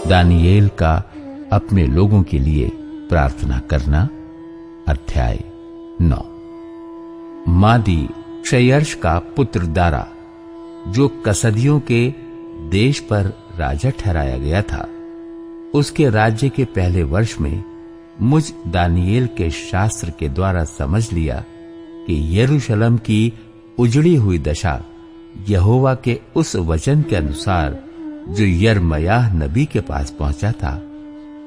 दानियेल का अपने लोगों के लिए प्रार्थना करना। अध्याय 9। मादी क्षयर्ष का पुत्र दारा, जो कसदियों के देश पर राजा ठहराया गया था, उसके राज्य के पहले वर्ष में मुझ दानियेल के शास्त्र के द्वारा समझ लिया कि यरूशलेम की उजड़ी हुई दशा यहोवा के उस वचन के अनुसार जो यिर्मयाह नबी के पास पहुंचा था,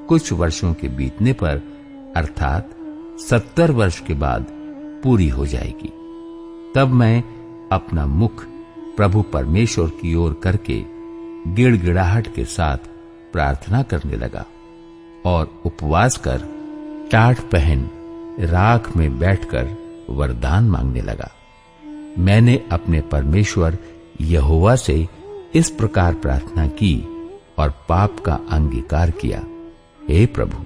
कुछ वर्षों के बीतने पर अर्थात 70 वर्ष के बाद पूरी हो जाएगी। तब मैं अपना मुख प्रभु परमेश्वर की ओर करके गिड़गिड़ाहट के साथ प्रार्थना करने लगा और उपवास कर टाट पहन राख में बैठकर वरदान मांगने लगा। मैंने अपने परमेश्वर यहोवा से इस प्रकार प्रार्थना की और पाप का अंगीकार किया। हे प्रभु,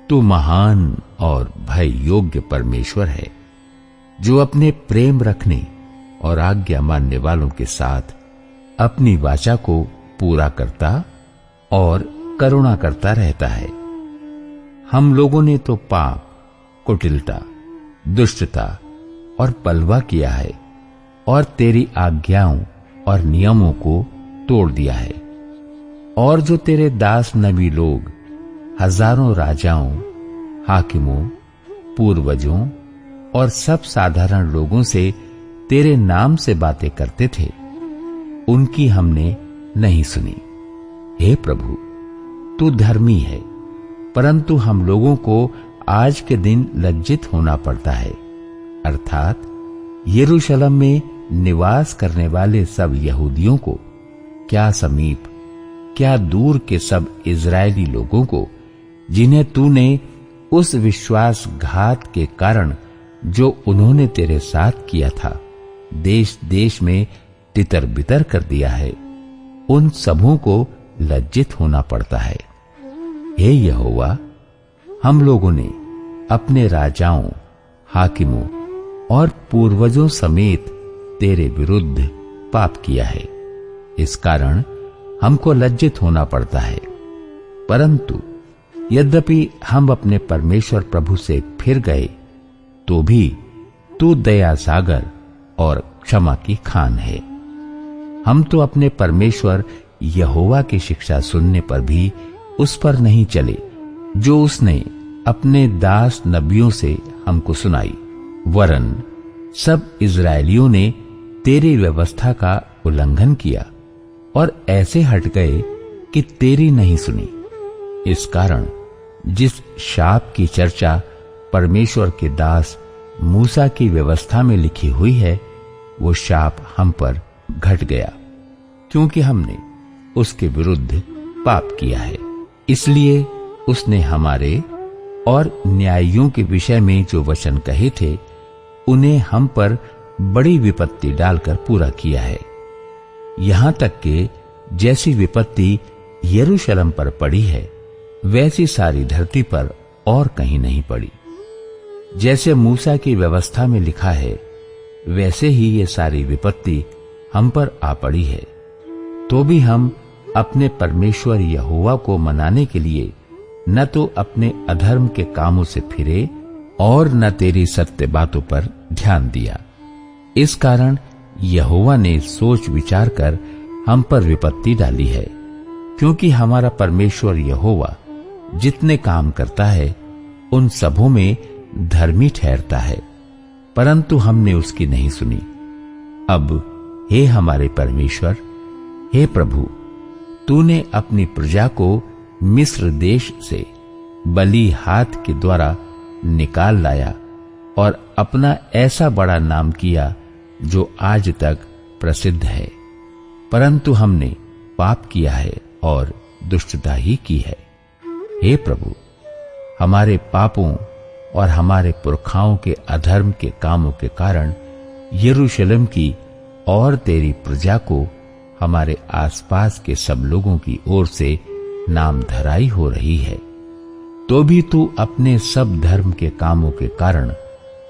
तू महान और भय योग्य परमेश्वर है, जो अपने प्रेम रखने और आज्ञा मानने वालों के साथ अपनी वाचा को पूरा करता और करुणा करता रहता है। हम लोगों ने तो पाप, कुटिलता, दुष्टता और बलवा किया है और तेरी आज्ञाओं और नियमों को तोड़ दिया है। और जो तेरे दास नबी लोग हजारों राजाओं, हाकिमों, पूर्वजों और सब साधारण लोगों से तेरे नाम से बातें करते थे, उनकी हमने नहीं सुनी। हे प्रभु, तू धर्मी है, परंतु हम लोगों को आज के दिन लज्जित होना पड़ता है, अर्थात यरूशलेम में निवास करने वाले सब यहूदियों को, क्या समीप क्या दूर के सब इजरायली लोगों को, जिन्हें तूने उस विश्वासघात के कारण जो उन्होंने तेरे साथ किया था, देश देश में तितर बितर कर दिया है, उन सबों को लज्जित होना पड़ता है। हे यहोवा, हम लोगों ने अपने राजाओं, हाकिमों और पूर्वजों समेत तेरे विरुद्ध पाप किया है। इस कारण हमको लज्जित होना पड़ता है। परंतु यद्यपि हम अपने परमेश्वर प्रभु से फिर गए, तो भी तू दया सागर और क्षमा की खान है। हम तो अपने परमेश्वर यहोवा की शिक्षा सुनने पर भी उस पर नहीं चले, जो उसने अपने दास नबियों से हमको सुनाई, वरन सब इजरायलियों ने तेरी व्यवस्था का उल्लंघन किया और ऐसे हट गए कि तेरी नहीं सुनी। इस कारण जिस शाप की चर्चा परमेश्वर के दास मूसा की व्यवस्था में लिखी हुई है, वो शाप हम पर घट गया, क्योंकि हमने उसके विरुद्ध पाप किया है। इसलिए उसने हमारे और न्यायियों के विषय में जो वचन कहे थे, उन्हें हम पर बड़ी विपत्ति डालकर पूरा किया है। यहां तक कि जैसी विपत्ति यरूशलेम पर पड़ी है, वैसी सारी धरती पर और कहीं नहीं पड़ी। जैसे मूसा की व्यवस्था में लिखा है, वैसे ही ये सारी विपत्ति हम पर आ पड़ी है। तो भी हम अपने परमेश्वर यहोवा को मनाने के लिए न तो अपने अधर्म के कामों से फिरे और न तेरी सत्य बातों पर ध्यान दिया। इस कारण यहोवा ने सोच विचार कर हम पर विपत्ति डाली है, क्योंकि हमारा परमेश्वर यहोवा जितने काम करता है, उन सबों में धर्मी ठहरता है, परंतु हमने उसकी नहीं सुनी। अब हे हमारे परमेश्वर, हे प्रभु, तूने अपनी प्रजा को मिस्र देश से बली हाथ के द्वारा निकाल लाया और अपना ऐसा बड़ा नाम किया जो आज तक प्रसिद्ध है। परंतु हमने पाप किया है और दुष्टता ही की है। हे प्रभु, हमारे पापों और हमारे पुरखाओं के अधर्म के कामों के कारण यरूशलेम की और तेरी प्रजा को हमारे आसपास के सब लोगों की ओर से नाम धराई हो रही है। तो भी तू अपने सब धर्म के कामों के कारण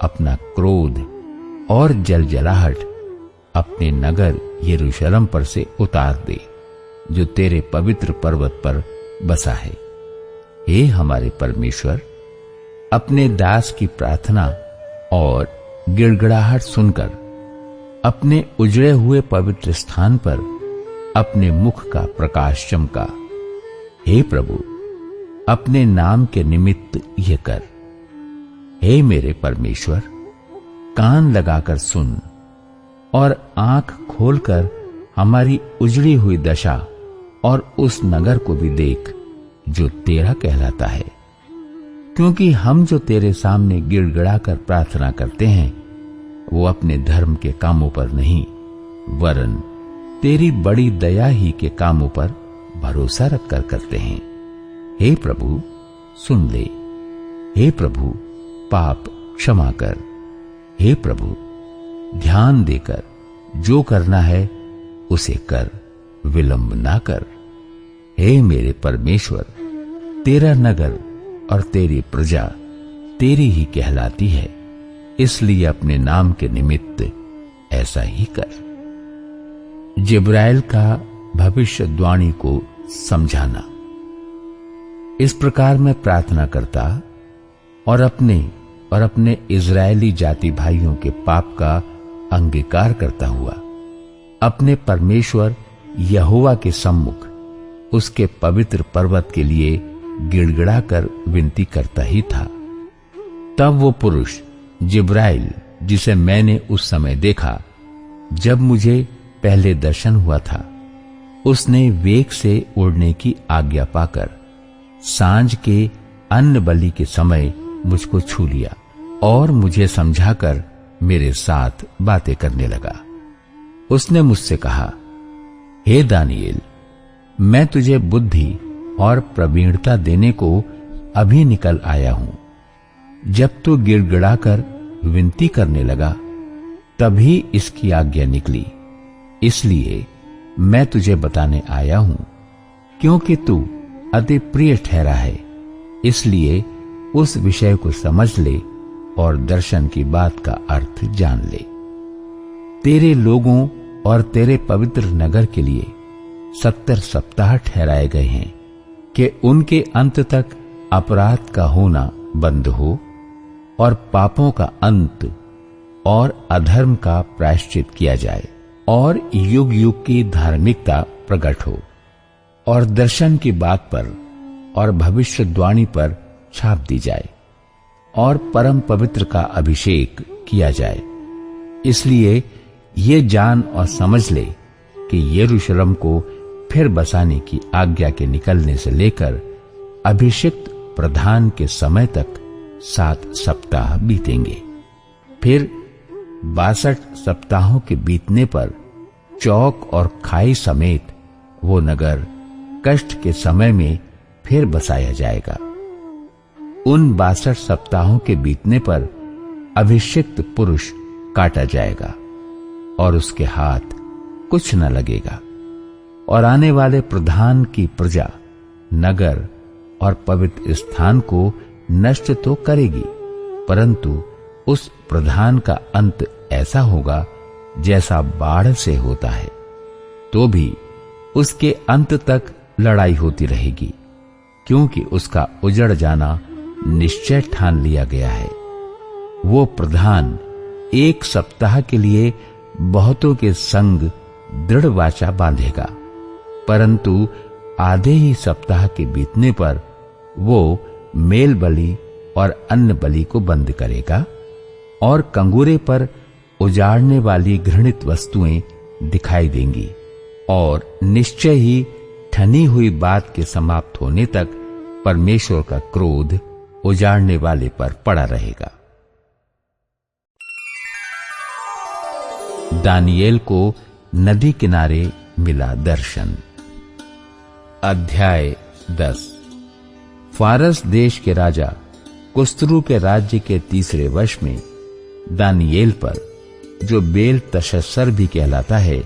अपना क्रोध और जलजलाहट अपने नगर यरूशलेम पर से उतार दे, जो तेरे पवित्र पर्वत पर बसा है। हे हमारे परमेश्वर, अपने दास की प्रार्थना और गिड़गिड़ाहट सुनकर अपने उजड़े हुए पवित्र स्थान पर अपने मुख का प्रकाश चमका। हे प्रभु, अपने नाम के निमित्त यह कर। हे मेरे परमेश्वर, कान लगाकर सुन और आंख खोलकर हमारी उजड़ी हुई दशा और उस नगर को भी देख जो तेरा कहलाता है, क्योंकि हम जो तेरे सामने गिड़गिड़ाकर प्रार्थना करते हैं वो अपने धर्म के कामों पर नहीं, वरन तेरी बड़ी दया ही के कामों पर भरोसा रखकर करते हैं। हे प्रभु, सुन ले। हे प्रभु, पाप क्षमा कर। हे प्रभु, ध्यान देकर जो करना है उसे कर, विलंब ना कर। हे मेरे परमेश्वर, तेरा नगर और तेरी प्रजा तेरी ही कहलाती है, इसलिए अपने नाम के निमित्त ऐसा ही कर। जिब्राइल का भविष्यद्वाणी को समझाना। इस प्रकार मैं प्रार्थना करता और अपने इजरायली जाति भाइयों के पाप का अंगीकार करता हुआ अपने परमेश्वर यहोवा के सम्मुख उसके पवित्र पर्वत के लिए गिड़गिड़ाकर विनती करता ही था। तब वो पुरुष जिब्राइल, जिसे मैंने उस समय देखा जब मुझे पहले दर्शन हुआ था, उसने वेग से उड़ने की आज्ञा पाकर सांझ के अन्न बलि के समय मुझको छू लिया और मुझे समझाकर मेरे साथ बातें करने लगा। उसने मुझसे कहा, हे दानिएल, मैं तुझे बुद्धि और प्रवीणता देने को अभी निकल आया हूं। जब तू गिड़गिड़ाकर विनती करने लगा तभी इसकी आज्ञा निकली, इसलिए मैं तुझे बताने आया हूं, क्योंकि तू अति प्रिय ठहरा है। इसलिए उस विषय को समझ ले और दर्शन की बात का अर्थ जान ले। तेरे लोगों और तेरे पवित्र नगर के लिए 70 सप्ताह ठहराए गए हैं कि उनके अंत तक अपराध का होना बंद हो और पापों का अंत और अधर्म का प्रायश्चित किया जाए और युग युग की धार्मिकता प्रकट हो और दर्शन की बात पर और भविष्यद्वाणी पर छाप दी जाए और परम पवित्र का अभिषेक किया जाए। इसलिए ये जान और समझ ले कि यरूशलेम को फिर बसाने की आज्ञा के निकलने से लेकर अभिषिक्त प्रधान के समय तक 7 सप्ताह बीतेंगे। फिर 62 सप्ताहों के बीतने पर चौक और खाई समेत वो नगर कष्ट के समय में फिर बसाया जाएगा। उन 62 सप्ताहों के बीतने पर अभिषिक्त पुरुष काटा जाएगा और उसके हाथ कुछ न लगेगा और आने वाले प्रधान की प्रजा नगर और पवित्र स्थान को नष्ट तो करेगी, परंतु उस प्रधान का अंत ऐसा होगा जैसा बाढ़ से होता है। तो भी उसके अंत तक लड़ाई होती रहेगी, क्योंकि उसका उजड़ जाना निश्चय ठान लिया गया है। वो प्रधान 1 सप्ताह के लिए बहुतों के संग दृढ़ वाचा बांधेगा, परंतु आधे ही सप्ताह के बीतने पर वो मेल बलि और अन्न बलि को बंद करेगा और कंगूरे पर उजाड़ने वाली घृणित वस्तुएं दिखाई देंगी और निश्चय ही ठनी हुई बात के समाप्त होने तक परमेश्वर का क्रोध उजाड़ने वाले पर पड़ा रहेगा। दानिएल को नदी किनारे मिला दर्शन। अध्याय 10। फारस देश के राजा कुस्रू के राज्य के 3रे वर्ष में दानिएल पर, जो बेल तशस्सर भी कहलाता है,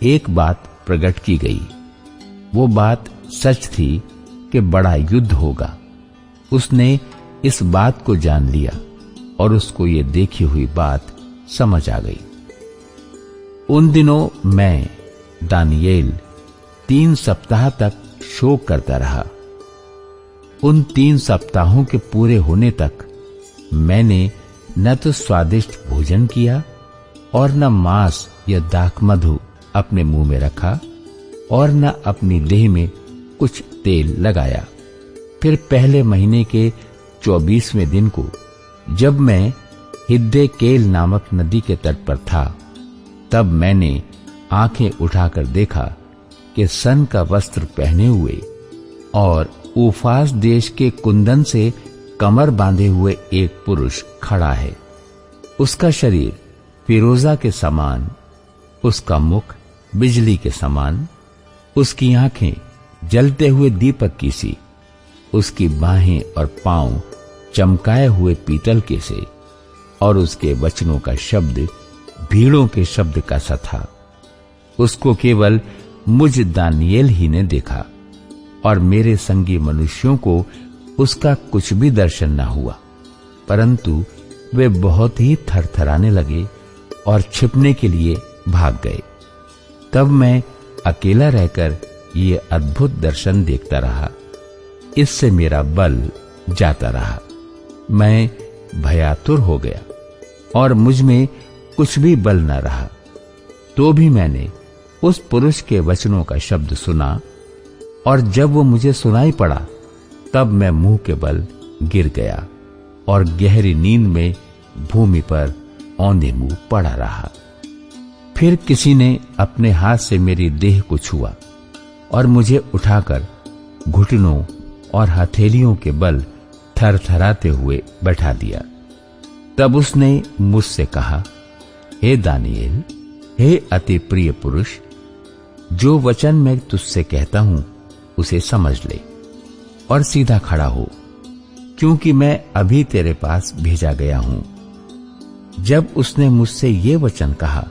एक बात प्रकट की गई। वो बात सच थी कि बड़ा युद्ध होगा। उसने इस बात को जान लिया और उसको ये देखी हुई बात समझ आ गई। उन दिनों मैं दानिएल 3 सप्ताह तक शोक करता रहा उन 3 सप्ताहों के पूरे होने तक मैंने न तो स्वादिष्ट भोजन किया और न मांस या दाख मधु अपने मुंह में रखा और न अपनी देह में कुछ तेल लगाया। फिर पहले महीने के 24वें दिन को जब मैं हिद्दे केल नामक नदी के तट पर था, तब मैंने आंखें उठाकर देखा कि सन का वस्त्र पहने हुए और ऊफास देश के कुंदन से कमर बांधे हुए एक पुरुष खड़ा है। उसका शरीर फिरोजा के समान, उसका मुख बिजली के समान, उसकी आंखें जलते हुए दीपक की सी, उसकी बाहें और पांव चमकाए हुए पीतल के से, और उसके वचनों का शब्द भीड़ों के शब्द का सा था। उसको केवल मुझ दानियेल ही ने देखा और मेरे संगी मनुष्यों को उसका कुछ भी दर्शन न हुआ, परंतु वे बहुत ही थरथराने लगे और छिपने के लिए भाग गए। तब मैं अकेला रहकर ये अद्भुत दर्शन देखता रहा। इससे मेरा बल जाता रहा, मैं भयातुर हो गया और मुझ में कुछ भी बल न रहा। तो भी मैंने उस पुरुष के वचनों का शब्द सुना, और जब वो मुझे सुनाई पड़ा तब मैं मुंह के बल गिर गया और गहरी नींद में भूमि पर औंधे मुंह पड़ा रहा। फिर किसी ने अपने हाथ से मेरी देह को छुआ और मुझे उठाकर घुटनों और हथेलियों के बल थरथराते हुए बैठा दिया। तब उसने मुझसे कहा, हे दानियेल, हे अति प्रिय पुरुष, जो वचन मैं तुझसे कहता हूं उसे समझ ले और सीधा खड़ा हो, क्योंकि मैं अभी तेरे पास भेजा गया हूं। जब उसने मुझसे ये वचन कहा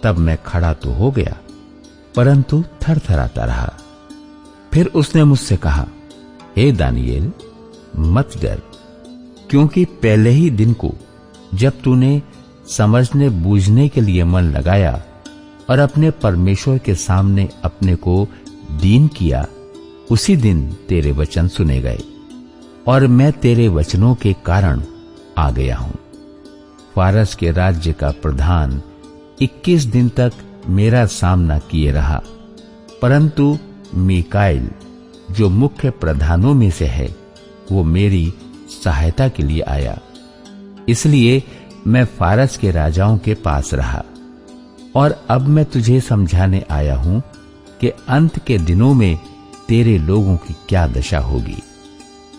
तब मैं खड़ा तो हो गया, परंतु थरथराता रहा। फिर उसने मुझसे कहा, हे दानियेल, मत डर, क्योंकि पहले ही दिन को जब तूने समझने बूझने के लिए मन लगाया और अपने परमेश्वर के सामने अपने को दीन किया, उसी दिन तेरे वचन सुने गए और मैं तेरे वचनों के कारण आ गया हूं। फारस के राज्य का प्रधान 21 दिन तक मेरा सामना किए रहा, परंतु मीकाएल जो मुख्य प्रधानों में से है, वो मेरी सहायता के लिए आया। इसलिए मैं फारस के राजाओं के पास रहा। और अब मैं तुझे समझाने आया हूं कि अंत के दिनों में तेरे लोगों की क्या दशा होगी,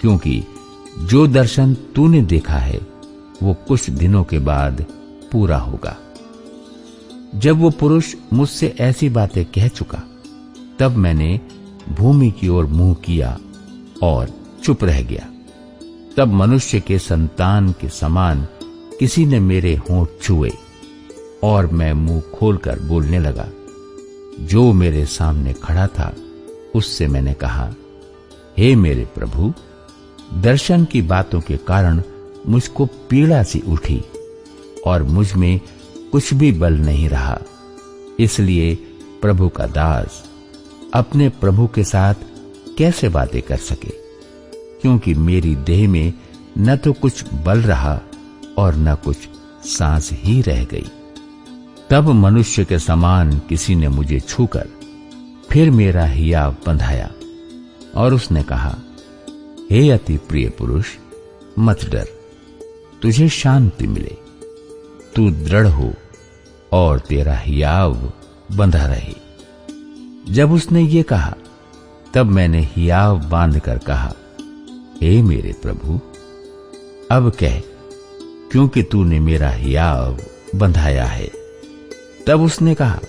क्योंकि जो दर्शन तूने देखा है वो कुछ दिनों के बाद पूरा होगा। जब वो पुरुष मुझसे ऐसी बातें कह चुका, तब मैंने भूमि की ओर मुंह किया और चुप रह गया। तब मनुष्य के संतान के समान किसी ने मेरे होंठ छुए और मैं मुंह खोलकर बोलने लगा। जो मेरे सामने खड़ा था उससे मैंने कहा, हे मेरे प्रभु, दर्शन की बातों के कारण मुझको पीड़ा सी उठी और मुझ में कुछ भी बल नहीं रहा। इसलिए प्रभु का दास अपने प्रभु के साथ कैसे बातें कर सके, क्योंकि मेरी देह में न तो कुछ बल रहा और न कुछ सांस ही रह गई। तब मनुष्य के समान किसी ने मुझे छूकर फिर मेरा हियाव बंधाया और उसने कहा, हे अति प्रिय पुरुष, मत डर, तुझे शांति मिले, तू दृढ़ हो और तेरा हियाव बंधा रहे। जब उसने ये कहा तब मैंने हियाव बांधकर कहा, हे मेरे प्रभु, अब कह, क्योंकि तूने मेरा हियाव बंधाया है। तब उसने कहा,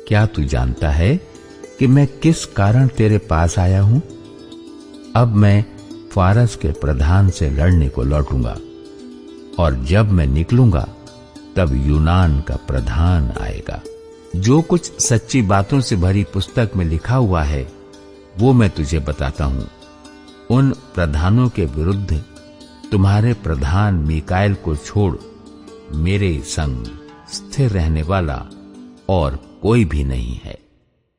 क्या तू जानता है कि मैं किस कारण तेरे पास आया हूं? अब मैं फारस के प्रधान से लड़ने को लौटूंगा, और जब मैं निकलूंगा तब यूनान का प्रधान आएगा। जो कुछ सच्ची बातों से भरी पुस्तक में लिखा हुआ है वो मैं तुझे बताता हूं। उन प्रधानों के विरुद्ध तुम्हारे प्रधान मीकाएल को छोड़ मेरे संग स्थिर रहने वाला और कोई भी नहीं है।